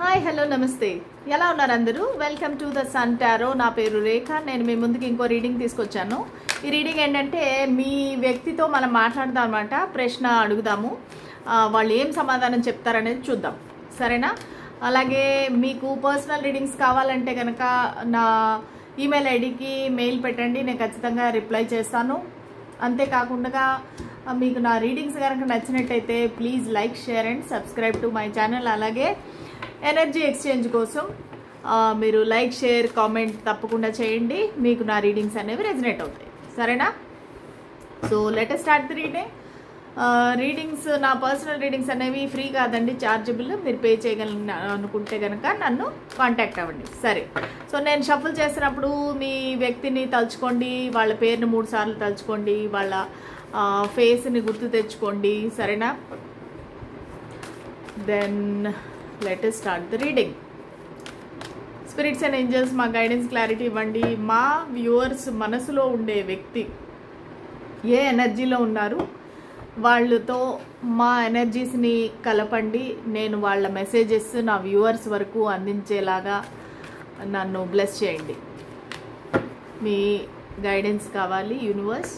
Hi hello నమస్తే ఎలా ఉన్నారు అందరూ welcome to the sun tarot నా పేరు రేఖ నేను మీ ముందుకి ఇంకో రీడింగ్ తీసుకొచ్చాను ఈ రీడింగ్ ఏంటంటే మీ వ్యక్తితో మనం మాట్లాడదాం అన్నమాట ప్రశ్న అడుగుదాము వాళ్ళు ఏం సమాధానం చెప్తారనేది చూద్దాం సరేనా అలాగే మీకు పర్సనల్ రీడింగ్స్ కావాలంటే కనుక నా ఈమెయిల్ ఐడికి మెయిల్ పెట్టండి నేను ఖచ్చితంగా రిప్లై చేస్తాను అంతేకాకుండా మీకు నా రీడింగ్స్ కనుక నచ్చినట్టయితే please like share and subscribe to my channel అలాగే ఎనర్జీ ఎక్స్చేంజ్ కోసం మీరు లైక్ షేర్ కామెంట్ తప్పకుండా చేయండి మీకు నా రీడింగ్స్ అనేవి రెజనేట్ అవుతాయి సరేనా so let us start the readings నా పర్సనల్ రీడింగ్స్ అనేవి ఫ్రీ కాదండి చార్జబుల్ మీరు పే చేయగల అనుకుంటే కనుక నన్ను కాంటాక్ట్ అవ్వండి సరే సో నేను షఫుల్ చేసినప్పుడు మీ వ్యక్తిని తలుచుకోండి వాళ్ళ పేరుని 3 సార్లు తలుచుకోండి వాళ్ళ ఫేస్ని గుర్తు తెచ్చుకోండి సరేనా then let us start the reading spirits and angels మా గైడెన్స్ క్లారిటీ ఇవ్వండి మా వ్యూవర్స్ మనసులో ఉండే వ్యక్తి ఏ ఎనర్జీలో ఉన్నారు వాళ్ళతో మా ఎనర్జీస్ని కలపండి నేను వాళ్ళ మెసేజెస్ నా వ్యూవర్స్ వరకు అందించేలాగా నన్ను బ్లెస్ చేయండి మీ గైడెన్స్ కావాలి యూనివర్స్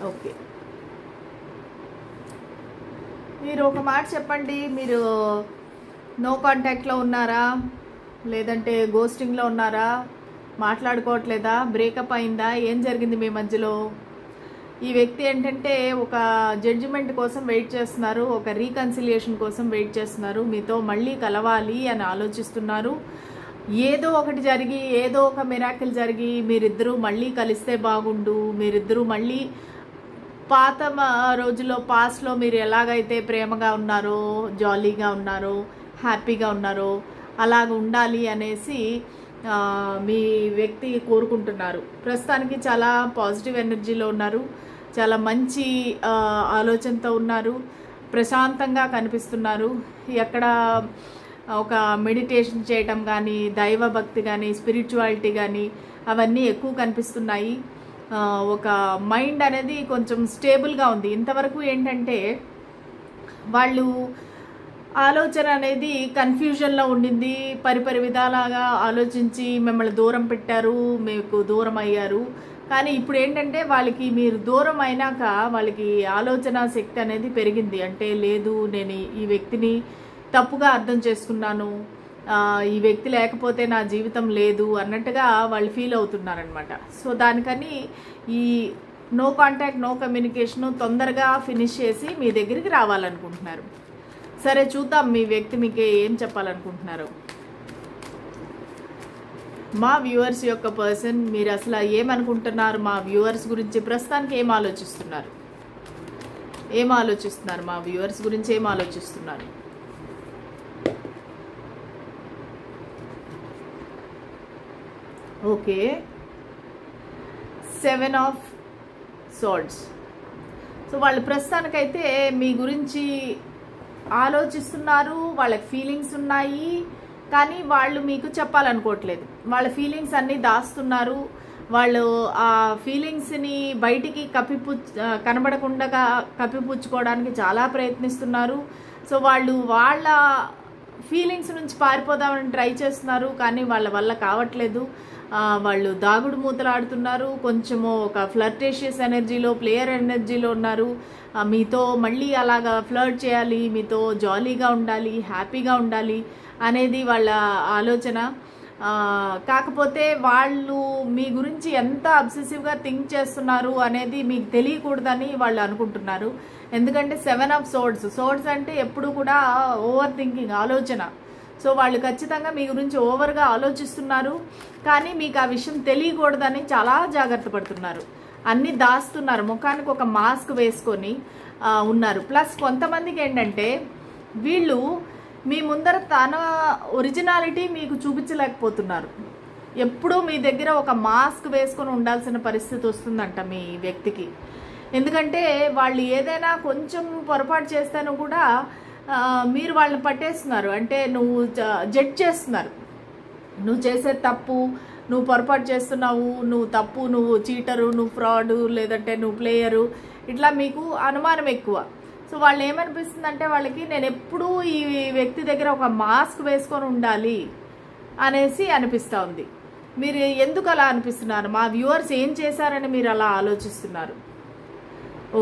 ఓకే మీరు ఒక మాట చెప్పండి మీరు నో కాంటాక్ట్లో ఉన్నారా లేదంటే గోస్టింగ్లో ఉన్నారా మాట్లాడుకోవట్లేదా బ్రేకప్ అయిందా ఏం జరిగింది మీ మధ్యలో ఈ వ్యక్తి ఏంటంటే ఒక జడ్జిమెంట్ కోసం వెయిట్ చేస్తున్నారు ఒక రీకన్సిలియేషన్ కోసం వెయిట్ చేస్తున్నారు మీతో మళ్ళీ కలవాలి అని ఆలోచిస్తున్నారు ఏదో ఒకటి జరిగి ఏదో ఒక మిరాకిల్ జరిగి మీరిద్దరూ మళ్ళీ కలిస్తే బాగుండు మీరిద్దరూ మళ్ళీ పాత రోజుల్లో పాస్ట్లో మీరు ఎలాగైతే ప్రేమగా ఉన్నారో జాలీగా ఉన్నారో హ్యాపీగా ఉన్నారో అలాగ ఉండాలి అనేసి మీ వ్యక్తి కోరుకుంటున్నారు ప్రస్తుతానికి చాలా పాజిటివ్ ఎనర్జీలో ఉన్నారు చాలా మంచి ఆలోచనతో ఉన్నారు ప్రశాంతంగా కనిపిస్తున్నారు ఎక్కడ ఒక మెడిటేషన్ చేయటం కానీ దైవభక్తి కానీ స్పిరిచువాలిటీ కానీ అవన్నీ ఎక్కువ కనిపిస్తున్నాయి ఒక మైండ్ అనేది కొంచెం స్టేబుల్గా ఉంది ఇంతవరకు ఏంటంటే వాళ్ళు ఆలోచన అనేది కన్ఫ్యూజన్లో ఉండింది పరిపరి విధాలుగా ఆలోచించి మిమ్మల్ని దూరం పెట్టారు మీకు దూరం అయ్యారు కానీ ఇప్పుడు ఏంటంటే వాళ్ళకి మీరు దూరం అయినాక వాళ్ళకి ఆలోచన శక్తి అనేది పెరిగింది అంటే లేదు నేను ఈ వ్యక్తిని తప్పుగా అర్థం చేసుకున్నాను ఈ వ్యక్తి లేకపోతే నా జీవితం లేదు అన్నట్టుగా వాళ్ళు ఫీల్ అవుతున్నారనమాట సో దానికని ఈ నో కాంటాక్ట్ నో కమ్యూనికేషన్ తొందరగా ఫినిష్ చేసి మీ దగ్గరికి రావాలనుకుంటున్నారు సరే చూద్దాం మీ వ్యక్తి మీకు ఏం చెప్పాలనుకుంటున్నారు మా వ్యూవర్స్ యొక్క పర్సన్ మీరు అసలు ఏమనుకుంటున్నారు మా వ్యూవర్స్ గురించి ప్రస్తుతానికి ఏం ఆలోచిస్తున్నారు మా వ్యూవర్స్ గురించి ఏం ఆలోచిస్తున్నారు ఓకే 7 of swords సో వాళ్ళు ప్రస్తుతానికైతే మీ గురించి ఆలోచిస్తున్నారు వాళ్ళకి ఫీలింగ్స్ ఉన్నాయి కానీ వాళ్ళు మీకు చెప్పాలనుకోవట్లేదు వాళ్ళ ఫీలింగ్స్ అన్నీ దాస్తున్నారు వాళ్ళు ఆ ఫీలింగ్స్ని బయటికి కనబడకుండా కప్పిపుచ్చుకోవడానికి చాలా ప్రయత్నిస్తున్నారు సో వాళ్ళు వాళ్ళ ఫీలింగ్స్ నుంచి పారిపోదామని ట్రై చేస్తున్నారు కానీ వాళ్ళ వల్ల కావట్లేదు వాళ్ళు దాగుడు మూతలాడుతున్నారు కొంచెము ఒక ఫ్లర్టేషియస్ ఎనర్జీలో ప్లేయర్ ఎనర్జీలో ఉన్నారు మీతో మళ్ళీ అలాగా ఫ్లర్ట్ చేయాలి మీతో జాలీగా ఉండాలి హ్యాపీగా ఉండాలి అనేది వాళ్ళ ఆలోచన కాకపోతే వాళ్ళు మీ గురించి ఎంత అబ్సెసివ్గా థింక్ చేస్తున్నారు అనేది మీకు తెలియకూడదని వాళ్ళు అనుకుంటున్నారు ఎందుకంటే 7 of swords అంటే ఎప్పుడు కూడా ఓవర్ థింకింగ్ ఆలోచన సో వాళ్ళు ఖచ్చితంగా మీ గురించి ఓవర్గా ఆలోచిస్తున్నారు కానీ మీకు ఆ విషయం తెలియకూడదని చాలా జాగ్రత్త పడుతున్నారు అన్నీ దాస్తున్నారు ముఖానికి ఒక మాస్క్ వేసుకొని ఉన్నారు ప్లస్ కొంతమందికి ఏంటంటే వీళ్ళు మీ ముందర తన ఒరిజినాలిటీ మీకు చూపించలేకపోతున్నారు ఎప్పుడూ మీ దగ్గర ఒక మాస్క్ వేసుకొని ఉండాల్సిన పరిస్థితి వస్తుందంట మీ వ్యక్తికి ఎందుకంటే వాళ్ళు ఏదైనా కొంచెం పొరపాటు చేస్తేనూ కూడా మీరు వాళ్ళని పట్టేస్తున్నారు అంటే నువ్వు జడ్జ్ చేస్తున్నారు నువ్వు చేసే తప్పు నువ్వు పొరపాటు చేస్తున్నావు నువ్వు తప్పు నువ్వు చీటరు నువ్వు ఫ్రాడ్ లేదంటే నువ్వు ప్లేయరు ఇట్లా మీకు అనుమానం ఎక్కువ సో వాళ్ళు ఏమనిపిస్తుందంటే వాళ్ళకి నేను ఎప్పుడూ ఈ వ్యక్తి దగ్గర ఒక మాస్క్ వేసుకొని ఉండాలి అనేసి అనిపిస్తూ ఉంది. మీరు ఎందుకు అలా అనిపిస్తున్నారు? మా వ్యూవర్స్ ఏం చేశారని మీరు అలా ఆలోచిస్తున్నారు?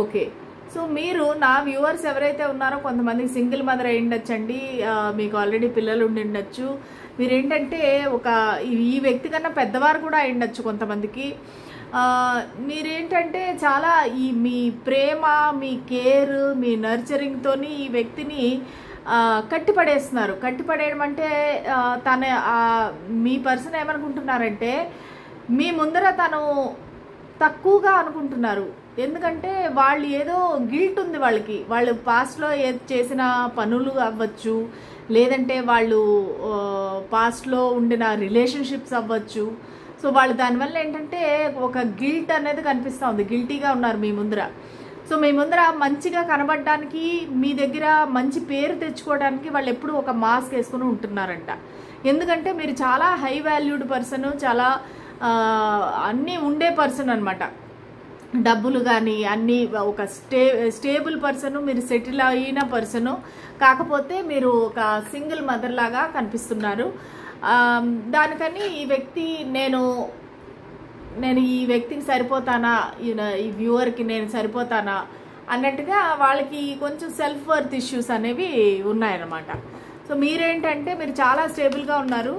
ఓకే, సో మీరు నా వ్యూవర్స్ ఎవరైతే ఉన్నారో కొంతమంది సింగిల్ మదర్ అయి ఉండొచ్చండి, మీకు ఆల్రెడీ పిల్లలు ఉండి ఉండొచ్చు. మీరేంటంటే ఈ వ్యక్తి కన్నా పెద్దవారు కూడా అయి ఉండొచ్చు కొంతమందికి. మీరేంటంటే చాలా మీ ప్రేమ, మీ కేర్, మీ నర్చరింగ్తోని ఈ వ్యక్తిని కట్టిపడేస్తున్నారు. కట్టిపడేయడం అంటే మీ పర్సన్ ఏమనుకుంటున్నారంటే మీ ముందర తను తక్కువగా అనుకుంటున్నారు. ఎందుకంటే వాళ్ళు ఏదో గిల్ట్ ఉంది వాళ్ళకి, వాళ్ళు పాస్ట్లో చేసిన పనులు అవ్వచ్చు, లేదంటే వాళ్ళు పాస్ట్లో ఉండిన రిలేషన్షిప్స్ అవ్వచ్చు. సో వాళ్ళు దానివల్ల ఏంటంటే ఒక గిల్ట్ అనేది కనిపిస్తూ ఉంది, గిల్టీగా ఉన్నారు మీ ముందర. సో మీ ముందర మంచిగా కనబడడానికి, మీ దగ్గర మంచి పేరు తెచ్చుకోవడానికి వాళ్ళు ఎప్పుడూ ఒక మాస్క్ వేసుకుని ఉంటున్నారంట. ఎందుకంటే మీరు చాలా హై వాల్యూడ్ పర్సన్, చాలా అన్నీ ఉండే పర్సన్ అనమాట. డబ్బులు కానీ అన్నీ ఒక స్టేబుల్ పర్సను, మీరు సెటిల్ అయిన పర్సను. కాకపోతే మీరు ఒక సింగిల్ మదర్ లాగా కనిపిస్తున్నారు. దానికని ఈ వ్యక్తి నేను ఈ వ్యక్తికి సరిపోతానా, ఈ వ్యూవర్కి నేను సరిపోతానా అన్నట్టుగా వాళ్ళకి కొంచెం సెల్ఫ్ వర్త్ ఇష్యూస్ అనేవి ఉన్నాయన్నమాట. సో మీరేంటంటే మీరు చాలా స్టేబుల్గా ఉన్నారు.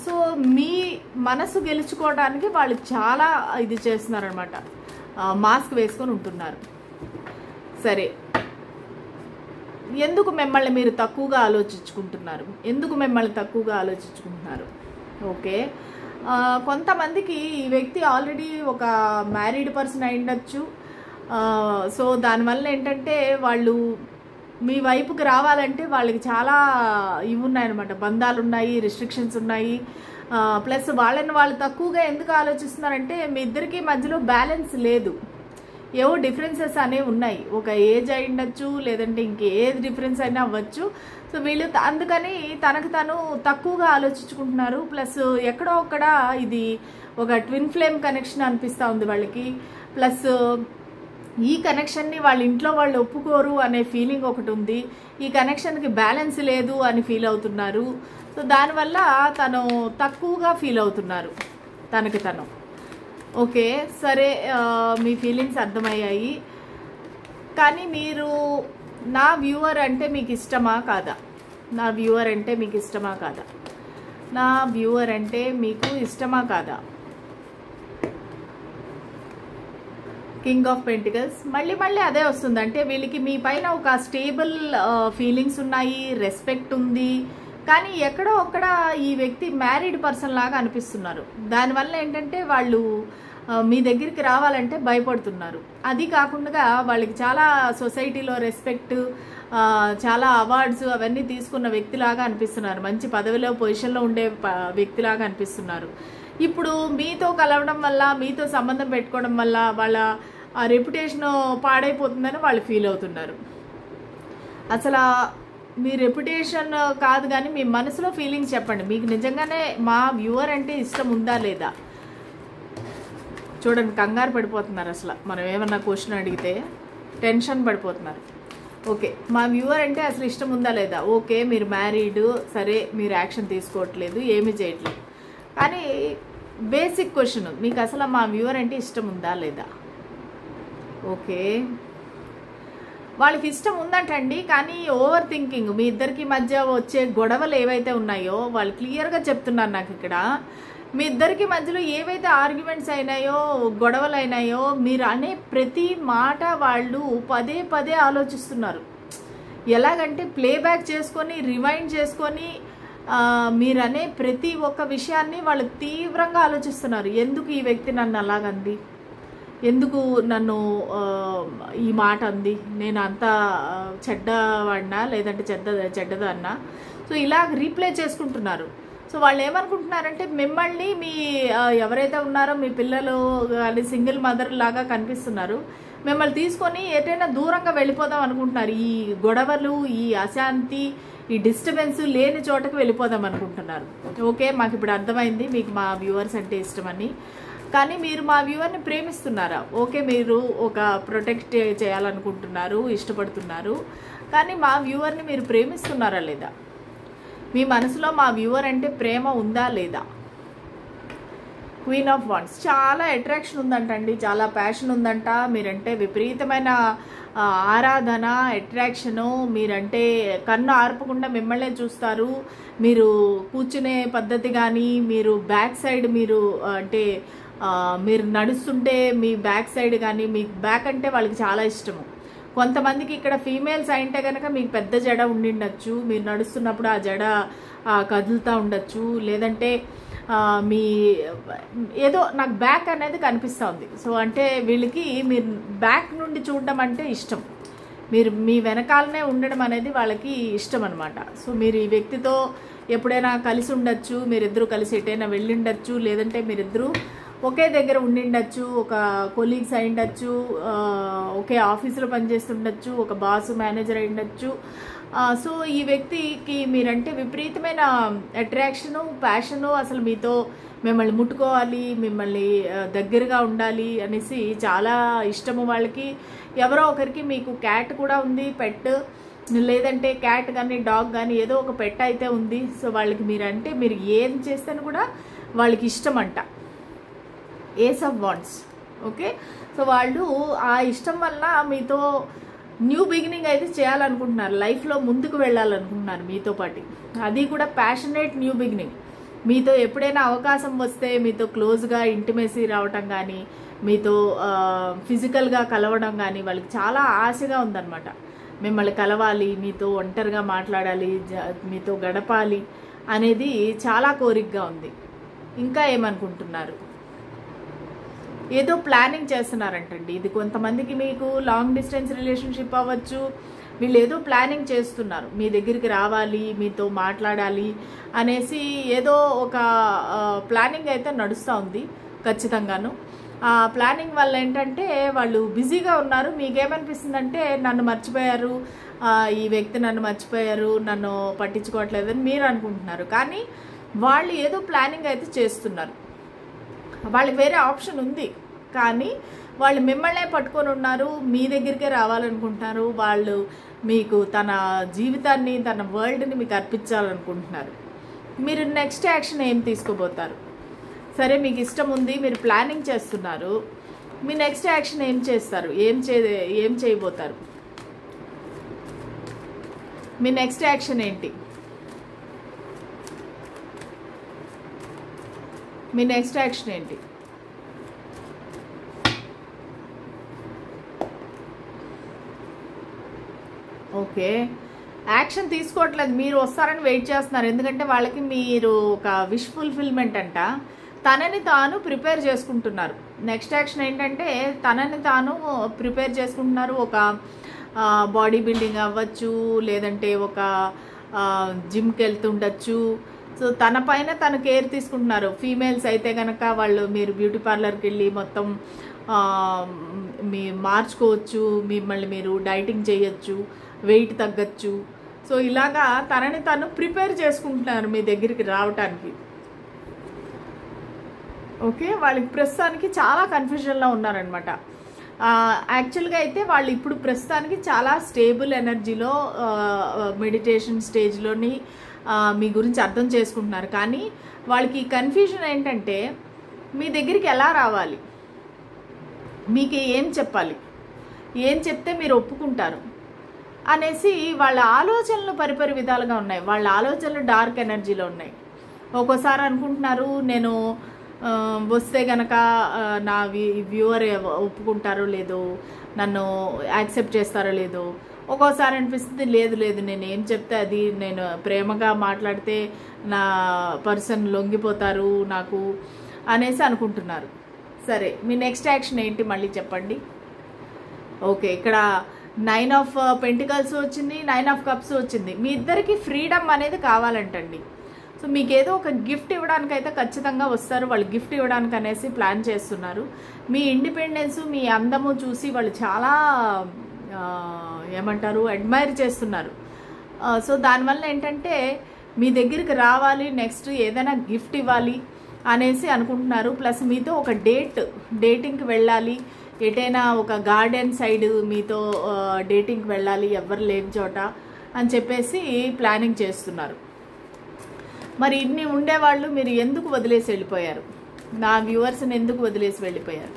సో మీ మనసు గెలుచుకోవడానికి వాళ్ళు చాలా ఇది చేస్తున్నారనమాట, మాస్క్ వేసుకొని ఉంటున్నారు. సరే, ఎందుకు మిమ్మల్ని మీరు తక్కువగా ఆలోచించుకుంటున్నారు? ఓకే, కొంతమందికి ఈ వ్యక్తి ఆల్రెడీ ఒక మ్యారీడ్ పర్సన్ అయి ఉండొచ్చు. సో దానివల్ల ఏంటంటే వాళ్ళు మీ వైపుకి రావాలంటే వాళ్ళకి చాలా ఇవి ఉన్నాయన్నమాట, బంధాలు ఉన్నాయి, రిస్ట్రిక్షన్స్ ఉన్నాయి. ప్లస్ వాళ్ళని వాళ్ళు తక్కువగా ఎందుకు ఆలోచిస్తున్నారంటే మీ ఇద్దరికి మధ్యలో బ్యాలెన్స్ లేదు, ఏవో డిఫరెన్సెస్ అనేవి ఉన్నాయి. ఒక ఏజ్ అయి ఉండొచ్చు, లేదంటే ఇంకే డిఫరెన్స్ అయినా అవ్వచ్చు. సో వీళ్ళు అందుకని తనకు తను తక్కువగా ఆలోచించుకుంటున్నారు. ప్లస్ ఎక్కడో ఒక్కడ ఇది ఒక ట్విన్ ఫ్లేమ్ కనెక్షన్ అనిపిస్తూ ఉంది వాళ్ళకి. ప్లస్ ఈ కనెక్షన్ని వాళ్ళ ఇంట్లో వాళ్ళు ఒప్పుకోరు అనే ఫీలింగ్ ఒకటి ఉంది. ఈ కనెక్షన్కి బ్యాలెన్స్ లేదు అని ఫీల్ అవుతున్నారు. సో దానివల్ల తను తక్కువగా ఫీల్ అవుతున్నారు తనకి తను. ఓకే, సరే, మీ ఫీలింగ్స్ అర్థమయ్యాయి. కానీ మీరు నా వ్యూవర్ అంటే మీకు ఇష్టమా కాదా? కింగ్ ఆఫ్ పెంటికల్స్ మళ్ళీ అదే వస్తుంది. అంటే వీళ్ళకి మీ పైన ఒక స్టేబుల్ ఫీలింగ్స్ ఉన్నాయి, రెస్పెక్ట్ ఉంది. కానీ ఎక్కడో ఒక్కడ ఈ వ్యక్తి మ్యారీడ్ పర్సన్ లాగా అనిపిస్తున్నారు. దానివల్ల ఏంటంటే వాళ్ళు మీ దగ్గరికి రావాలంటే భయపడుతున్నారు. అది కాకుండా వాళ్ళకి చాలా సొసైటీలో రెస్పెక్ట్, చాలా అవార్డ్స్ అవన్నీ తీసుకున్న వ్యక్తిలాగా అనిపిస్తున్నారు. మంచి పదవిలో పొజిషన్లో ఉండే వ్యక్తిలాగా అనిపిస్తున్నారు. ఇప్పుడు మీతో కలవడం వల్ల, మీతో సంబంధం పెట్టుకోవడం వల్ల వాళ్ళ రెప్యుటేషన్ పాడైపోతుందని వాళ్ళు ఫీల్ అవుతున్నారు. అసలు మీ రెప్యుటేషన్ కాదు కానీ మీ మనసులో ఫీలింగ్స్ చెప్పండి. మీకు నిజంగానే మా వ్యూవర్ అంటే ఇష్టం ఉందా లేదా? చూడండి, కంగారు పడిపోతున్నారు. అసలు మనం ఏమన్నా క్వశ్చన్ అడిగితే టెన్షన్ పడిపోతున్నారు. ఓకే, మా వ్యూవర్ అంటే అసలు ఇష్టం ఉందా లేదా? ఓకే, మీరు మ్యారీడ్, సరే, మీరు యాక్షన్ తీసుకోవట్లేదు, ఏమీ చేయట్లేదు. కానీ బేసిక్ క్వశ్చన్, మీకు అసలు మా వ్యూవర్ అంటే ఇష్టం ఉందా లేదా? ఓకే, వాళ్ళకి ఇష్టం ఉందంటండి. కానీ ఓవర్ థింకింగ్, మీ ఇద్దరికి మధ్య వచ్చే గొడవలు ఏవైతే ఉన్నాయో వాళ్ళు క్లియర్గా చెప్తున్నారు నాకు ఇక్కడ. మీ ఇద్దరికి మధ్యలో ఏవైతే ఆర్గ్యుమెంట్స్ అయినాయో, గొడవలు అయినాయో, మీరు అనే ప్రతి మాట వాళ్ళు పదే పదే ఆలోచిస్తున్నారు. ఎలాగంటే ప్లేబ్యాక్ చేసుకొని, రివైండ్ చేసుకొని మీరు అనే ప్రతి ఒక్క విషయాన్ని వాళ్ళు తీవ్రంగా ఆలోచిస్తున్నారు. ఎందుకు ఈ వ్యక్తి నన్ను అలాగంది, ఎందుకు నన్ను ఈ మాట అంది, నేను అంత చెడ్డవాడినా లేదంటే చెడ్డదన్నా. సో ఇలా రీప్లే చేసుకుంటున్నారు. సో వాళ్ళు ఏమనుకుంటున్నారంటే మిమ్మల్ని, మీ ఎవరైతే ఉన్నారో మీ పిల్లలు కానీ సింగిల్ మదర్ లాగా కనిపిస్తున్నారు, మిమ్మల్ని తీసుకొని ఎటైనా దూరంగా వెళ్ళిపోదాం అనుకుంటున్నారు. ఈ గొడవలు, ఈ అశాంతి, ఈ డిస్టర్బెన్స్ లేని చోటకి వెళ్ళిపోదాం అనుకుంటున్నారు. ఓకే, మాకు ఇప్పుడు అర్థమైంది మీకు మా వ్యూవర్స్ అంటే ఇష్టమని. కానీ మీరు మా వ్యూవర్ని ప్రేమిస్తున్నారా? ఓకే, మీరు ఒక ప్రొటెక్ట్ చేయాలనుకుంటున్నారు, ఇష్టపడుతున్నారు, కానీ మా వ్యూవర్ని మీరు ప్రేమిస్తున్నారా లేదా? మీ మనసులో మా వ్యూవర్ అంటే ప్రేమ ఉందా లేదా? క్వీన్ ఆఫ్ వాండ్స్, చాలా అట్రాక్షన్ ఉందంటండి, చాలా ప్యాషన్ ఉందంట. మీరంటే విపరీతమైన ఆరాధన, అట్రాక్షను. మీరంటే కన్ను ఆర్పకుండా మిమ్మల్నే చూస్తారు. మీరు కూర్చునే పద్ధతి కానీ, మీరు బ్యాక్ సైడ్ మీరు అంటే మీరు నడుస్తుంటే మీ బ్యాక్ సైడ్ కానీ, మీకు బ్యాక్ అంటే వాళ్ళకి చాలా ఇష్టము. కొంతమందికి ఇక్కడ ఫీమేల్స్ అయితే కనుక మీకు పెద్ద జడ ఉండిండొచ్చు, మీరు నడుస్తున్నప్పుడు ఆ జడ కదులుతూ ఉండొచ్చు, లేదంటే మీ ఏదో నాకు బ్యాక్ అనేది కనిపిస్తూ ఉంది. సో అంటే వీళ్ళకి మీరు బ్యాక్ నుండి చూడడం అంటే ఇష్టం, మీరు మీ వెనకాలనే ఉండడం అనేది వాళ్ళకి ఇష్టం అనమాట. సో మీరు ఈ వ్యక్తితో ఎప్పుడైనా కలిసి ఉండొచ్చు, మీరిద్దరూ కలిసి ఎటైనా వెళ్ళిండొచ్చు, లేదంటే మీరిద్దరూ ఒకే దగ్గర ఉండిండొచ్చు, ఒక కొలీగ్స్ అయి ఉండొచ్చు, ఒకే ఆఫీసులో పనిచేస్తుండొచ్చు, ఒక బాస్ మేనేజర్ అయి ఉండొచ్చు. సో ఈ వ్యక్తికి మీరంటే విపరీతమైన అట్రాక్షను, ప్యాషను, అసలు మీతో మిమ్మల్ని ముట్టుకోవాలి, మిమ్మల్ని దగ్గరగా ఉండాలి అనేసి చాలా ఇష్టము వాళ్ళకి. ఎవరో ఒకరికి మీకు క్యాట్ కూడా ఉంది, పెట్, లేదంటే క్యాట్ కానీ డాగ్ కానీ ఏదో ఒక పెట్ అయితే ఉంది. సో వాళ్ళకి మీరంటే మీరు ఏం చేస్తేనే కూడా వాళ్ళకి ఇష్టం అంట. Ace of wands. Okay, so వాళ్ళు ఆ ఇష్టం వల్ల మీతో న్యూ బిగినింగ్ అయితే చేయాలనుకుంటున్నారు, లైఫ్లో ముందుకు వెళ్ళాలనుకుంటున్నారు మీతో పాటు. అది కూడా ప్యాషనేట్ న్యూ బిగినింగ్. మీతో ఎప్పుడైనా అవకాశం వస్తే మీతో క్లోజ్గా ఇంటిమేసీ రావటం కానీ, మీతో ఫిజికల్గా కలవడం కానీ వాళ్ళకి చాలా ఆశగా ఉందన్నమాట. మిమ్మల్ని కలవాలి, మీతో ఒంటరిగా మాట్లాడాలి, మీతో గడపాలి అనేది చాలా కోరికగా ఉంది. ఇంకా ఏమనుకుంటున్నారు? ఏదో ప్లానింగ్ చేస్తున్నారంటండి. ఇది కొంతమందికి మీకు లాంగ్ డిస్టెన్స్ రిలేషన్షిప్ అవ్వచ్చు. వీళ్ళు ఏదో ప్లానింగ్ చేస్తున్నారు, మీ దగ్గరికి రావాలి, మీతో మాట్లాడాలి అనేసి ఏదో ఒక ప్లానింగ్ అయితే నడుస్తూ ఉంది ఖచ్చితంగాను. ఆ ప్లానింగ్ వల్ల ఏంటంటే వాళ్ళు బిజీగా ఉన్నారు. మీకేమనిపిస్తుందంటే నన్ను మర్చిపోయారు, ఈ వ్యక్తి నన్ను మర్చిపోయారు, నన్ను పట్టించుకోవట్లేదని మీరు అనుకుంటున్నారు. కానీ వాళ్ళు ఏదో ప్లానింగ్ అయితే చేస్తున్నారు. వాళ్ళకి వేరే ఆప్షన్ ఉంది, కానీ వాళ్ళు మిమ్మల్నే పట్టుకొని ఉన్నారు, మీ దగ్గరికే రావాలనుకుంటున్నారు. వాళ్ళు మీకు తన జీవితాన్ని, తన వరల్డ్ని మీకు అర్పించాలనుకుంటున్నారు. మీరు నెక్స్ట్ యాక్షన్ ఏం తీసుకోబోతారు? సరే, మీకు ఇష్టం ఉంది, మీరు ప్లానింగ్ చేస్తున్నారు, మీ నెక్స్ట్ యాక్షన్ ఏం చేస్తారు? ఏం చేయబోతారు? మీ నెక్స్ట్ యాక్షన్ ఏంటి? మీ నెక్స్ట్ యాక్షన్ ఏంటి? ఓకే, యాక్షన్ తీసుకోవట్లేదు, మీరు వస్తారని వెయిట్ చేస్తున్నారు. ఎందుకంటే వాళ్ళకి మీరు ఒక విష్ ఫుల్ఫిల్మెంట్ అంట, తనని తాను ప్రిపేర్ చేసుకుంటున్నారు. నెక్స్ట్ యాక్షన్ ఏంటంటే తనని తాను ప్రిపేర్ చేసుకుంటున్నారు. ఒక బాడీ బిల్డింగ్ అవ్వచ్చు, లేదంటే ఒక జిమ్కి వెళ్తుండొచ్చు. సో తన పైన తను కేర్ తీసుకుంటున్నారు. ఫీమేల్స్ అయితే కనుక మీరు బ్యూటీ పార్లర్కి వెళ్ళి మొత్తం మీ మార్చుకోవచ్చు, మిమ్మల్ని మీరు డైటింగ్ చేయొచ్చు, వెయిట్ తగ్గచ్చు. సో ఇలాగా తనని తను ప్రిపేర్ చేసుకుంటున్నారు మీ దగ్గరికి రావటానికి. ఓకే, వాళ్ళకి ప్రస్తుతానికి చాలా కన్ఫ్యూజన్లో ఉన్నారనమాట. యాక్చువల్గా అయితే వాళ్ళు ఇప్పుడు ప్రస్తుతానికి చాలా స్టేబుల్ ఎనర్జీలో, మెడిటేషన్ స్టేజ్లోని మీ గురించి అర్థం చేసుకుంటున్నారు. కానీ వాళ్ళకి కన్ఫ్యూజన్ ఏంటంటే మీ దగ్గరికి ఎలా రావాలి, మీకు ఏం చెప్పాలి, ఏం చెప్తే మీరు ఒప్పుకుంటారు అనేసి వాళ్ళ ఆలోచనలు పరిపరి విధాలుగా ఉన్నాయి. వాళ్ళ ఆలోచనలు డార్క్ ఎనర్జీలో ఉన్నాయి. ఒక్కోసారి అనుకుంటున్నారు నేను వస్తే గనక నా వ్యూవర్ ఒప్పుకుంటారో లేదో, నన్ను యాక్సెప్ట్ చేస్తారో లేదో. ఒక్కోసారి అనిపిస్తుంది లేదు నేను ఏం చెప్తే అది, నేను ప్రేమగా మాట్లాడితే నా పర్సన్ లొంగిపోతారు నాకు అనేసి అనుకుంటున్నారు. సరే, మీ నెక్స్ట్ యాక్షన్ ఏంటి మళ్ళీ చెప్పండి. ఓకే, ఇక్కడ 9 ఆఫ్ పెంటికల్స్ వచ్చింది, 9 ఆఫ్ కప్స్ వచ్చింది. మీ ఇద్దరికి ఫ్రీడమ్ అనేది కావాలంటండి. సో మీకు ఏదో ఒక గిఫ్ట్ ఇవ్వడానికి అయితే ఖచ్చితంగా వస్తారు. వాళ్ళు గిఫ్ట్ ఇవ్వడానికి అనేసి ప్లాన్ చేస్తున్నారు. మీ ఇండిపెండెన్స్, మీ అందము చూసి వాళ్ళు చాలా ఏమంటారు అడ్మైర్ చేస్తున్నారు. సో దానివల్ల ఏంటంటే మీ దగ్గరికి రావాలి, నెక్స్ట్ ఏదైనా గిఫ్ట్ ఇవ్వాలి అనేసి అనుకుంటున్నారు. ప్లస్ మీతో ఒక డేటింగ్కి వెళ్ళాలి, ఎటైనా ఒక గార్డెన్ సైడ్ మీతో డేటింగ్కి వెళ్ళాలి ఎవరు లేని చోట అని చెప్పేసి ప్లానింగ్ చేస్తున్నారు. మరి ఇన్ని ఉండేవాళ్ళు మీరు ఎందుకు వదిలేసి వెళ్ళిపోయారు? నా వ్యూవర్స్ని ఎందుకు వదిలేసి వెళ్ళిపోయారు?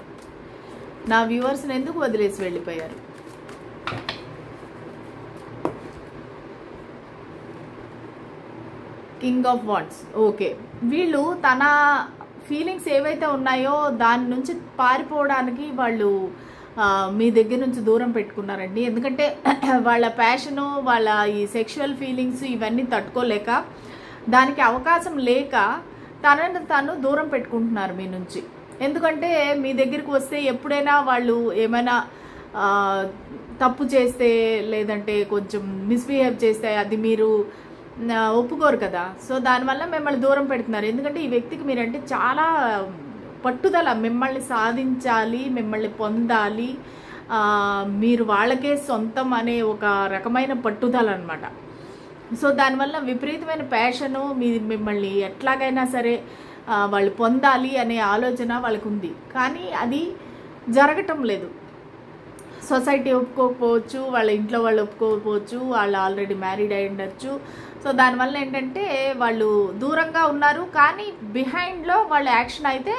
King of wands. ఓకే, వీళ్ళు తన ఫీలింగ్స్ ఏవైతే ఉన్నాయో దాని నుంచి పారిపోవడానికి వాళ్ళు మీ దగ్గర నుంచి దూరం పెట్టుకున్నారండి. ఎందుకంటే వాళ్ళ ప్యాషను, వాళ్ళ ఈ సెక్షువల్ ఫీలింగ్స్ ఇవన్నీ తట్టుకోలేక, దానికి అవకాశం లేక తనని తను దూరం పెట్టుకుంటున్నారు మీ నుంచి. ఎందుకంటే మీ దగ్గరికి వస్తే ఎప్పుడైనా వాళ్ళు ఏమైనా తప్పు చేస్తే, లేదంటే కొంచెం మిస్బిహేవ్ చేస్తే అది మీరు ఒప్పుకోరు కదా. సో దానివల్ల మిమ్మల్ని దూరం పెడుతున్నారు. ఎందుకంటే ఈ వ్యక్తికి మీరంటే చాలా పట్టుదల, మిమ్మల్ని సాధించాలి, మిమ్మల్ని పొందాలి, మీరు వాళ్ళకే సొంతం అనే ఒక రకమైన పట్టుదల అనమాట. సో దానివల్ల విపరీతమైన ప్యాషను, మిమ్మల్ని ఎట్లాగైనా సరే వాళ్ళు పొందాలి అనే ఆలోచన వాళ్ళకు ఉంది. కానీ అది జరగటం లేదు. సొసైటీ ఒప్పుకోకపోవచ్చు, వాళ్ళ ఇంట్లో వాళ్ళు ఒప్పుకోకపోవచ్చు, వాళ్ళు ఆల్రెడీ మ్యారీడ్ అయి ఉండొచ్చు. సో దానివల్ల ఏంటంటే వాళ్ళు దూరంగా ఉన్నారు. కానీ బిహైండ్లో వాళ్ళ యాక్షన్ అయితే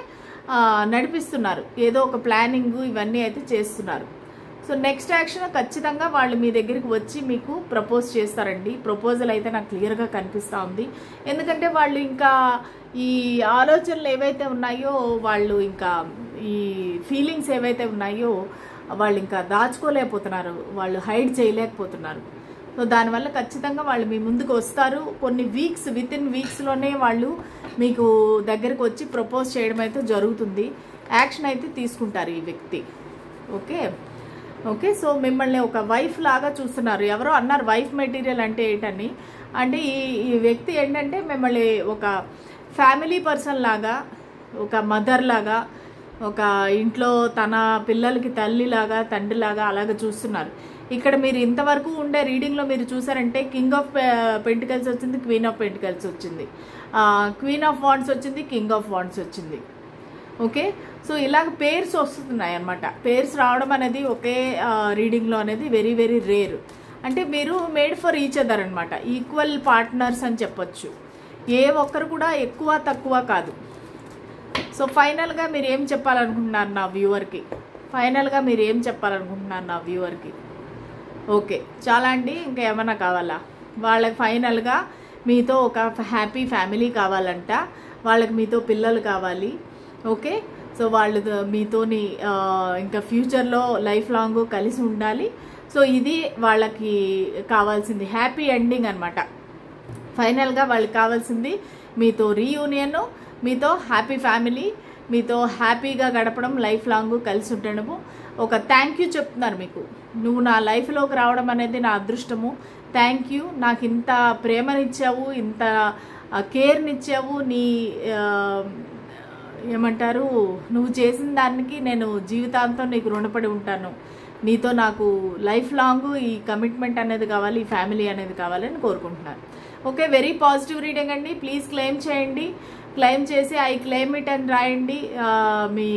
నడిపిస్తున్నారు, ఏదో ఒక ప్లానింగ్ ఇవన్నీ అయితే చేస్తున్నారు. సో నెక్స్ట్ యాక్షన్ ఖచ్చితంగా వాళ్ళు మీ దగ్గరికి వచ్చి మీకు ప్రపోజ్ చేస్తారండి. ప్రపోజల్ అయితే నాకు క్లియర్గా కనిపిస్తూ ఉంది. ఎందుకంటే వాళ్ళు ఇంకా ఈ ఆలోచనలు ఏవైతే ఉన్నాయో, వాళ్ళు ఇంకా ఈ ఫీలింగ్స్ ఏవైతే ఉన్నాయో వాళ్ళు ఇంకా దాచుకోలేకపోతున్నారు, వాళ్ళు హైడ్ చేయలేకపోతున్నారు. సో దానివల్ల ఖచ్చితంగా వాళ్ళు మీ ముందుకు వస్తారు. కొన్ని వీక్స్, విత్ ఇన్ వీక్స్లోనే వాళ్ళు మీకు దగ్గరకు వచ్చి ప్రపోజ్ చేయడం అయితే జరుగుతుంది. యాక్షన్ అయితే తీసుకుంటారు ఈ వ్యక్తి. ఓకే, సో మిమ్మల్ని ఒక వైఫ్ లాగా చూస్తున్నారు. ఎవరో అన్నారు వైఫ్ మెటీరియల్ అంటే ఏంటని. అంటే ఈ వ్యక్తి ఏంటంటే మిమ్మల్ని ఒక ఫ్యామిలీ పర్సన్ లాగా, ఒక మదర్ లాగా, ఒక ఇంట్లో తన పిల్లలకి తల్లిలాగా, తండ్రిలాగా అలాగా చూస్తున్నారు. ఇక్కడ మీరు ఇంతవరకు ఉండే రీడింగ్లో మీరు చూసారంటే కింగ్ ఆఫ్ పెంటికల్స్ వచ్చింది, క్వీన్ ఆఫ్ పెంటికల్స్ వచ్చింది, క్వీన్ ఆఫ్ వాండ్స్ వచ్చింది, కింగ్ ఆఫ్ వాండ్స్ వచ్చింది. ఓకే, సో ఇలాగ పేర్స్ వస్తున్నాయి అన్నమాట. పేర్స్ రావడం అనేది ఒకే రీడింగ్లో అనేది వెరీ వెరీ రేర్. అంటే మీరు మేడ్ ఫర్ ఈచ్ అదర్ అనమాట, ఈక్వల్ పార్ట్నర్స్ అని చెప్పొచ్చు. ఏ ఒక్కరు కూడా ఎక్కువ తక్కువ కాదు. సో ఫైనల్గా మీరు ఏం చెప్పాలనుకుంటున్నారు నా వ్యూవర్కి? ఓకే, చాలా అండి. ఇంకా ఏమన్నా కావాలా? వాళ్ళకి ఫైనల్గా మీతో ఒక హ్యాపీ ఫ్యామిలీ కావాలంట, వాళ్ళకి మీతో పిల్లలు కావాలి. ఓకే, సో వాళ్ళు మీతోని ఇంకా ఫ్యూచర్లో లైఫ్ లాంగ్ కలిసి ఉండాలి. సో ఇది వాళ్ళకి కావాల్సింది, హ్యాపీ ఎండింగ్ అనమాట. ఫైనల్గా వాళ్ళకి కావాల్సింది మీతో రీయూనియన్, మీతో హ్యాపీ ఫ్యామిలీ, మీతో హ్యాపీగా గడపడం, లైఫ్ లాంగ్ కలిసి ఉండడము. ఒక థ్యాంక్ యూ చెప్తున్నారు మీకు. నువ్వు నా లైఫ్లోకి రావడం అనేది నా అదృష్టము, థ్యాంక్ యూ, నాకు ఇంత ప్రేమనిచ్చావు, ఇంత కేర్నిచ్చావు, నీ ఏమంటారు, నువ్వు చేసిన దానికి నేను జీవితాంతం నీకు రుణపడి ఉంటాను, నీతో నాకు లైఫ్ లాంగ్ ఈ కమిట్మెంట్ అనేది కావాలి, ఈ ఫ్యామిలీ అనేది కావాలని కోరుకుంటున్నాను. ఓకే, వెరీ పాజిటివ్ రీడింగ్ అండి. ప్లీజ్ క్లెయిమ్ చేయండి. క్లెయిమ్ చేసి ఐ క్లెయిమ్ ఇట్ అని రాయండి మీ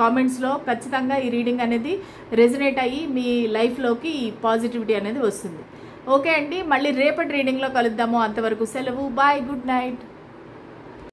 కామెంట్స్లో. ఖచ్చితంగా ఈ రీడింగ్ అనేది రెజనేట్ అయ్యి మీ లైఫ్లోకి పాజిటివిటీ అనేది వస్తుంది. ఓకే అండి, మళ్ళీ రేపటి రీడింగ్లో కలుద్దాము. అంతవరకు సెలవు. Bye, good night.